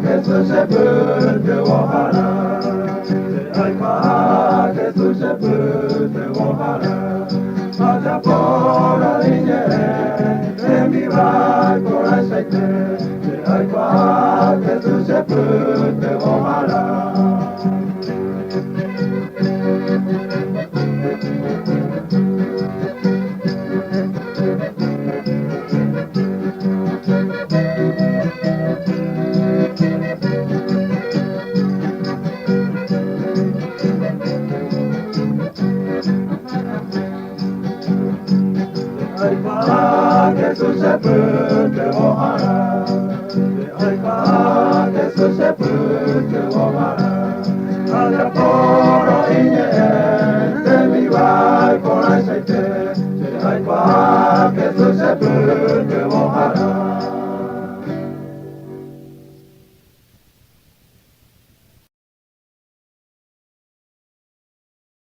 Jesús sepulcro ojalá, alma Jesús sepulcro ojalá, allá por la línea de mi barco aceite, alma Jesús sepulcro ojalá. Ay, para Jesús sepulcro ojalá, ay, para Jesús sepulcro ojalá, allá por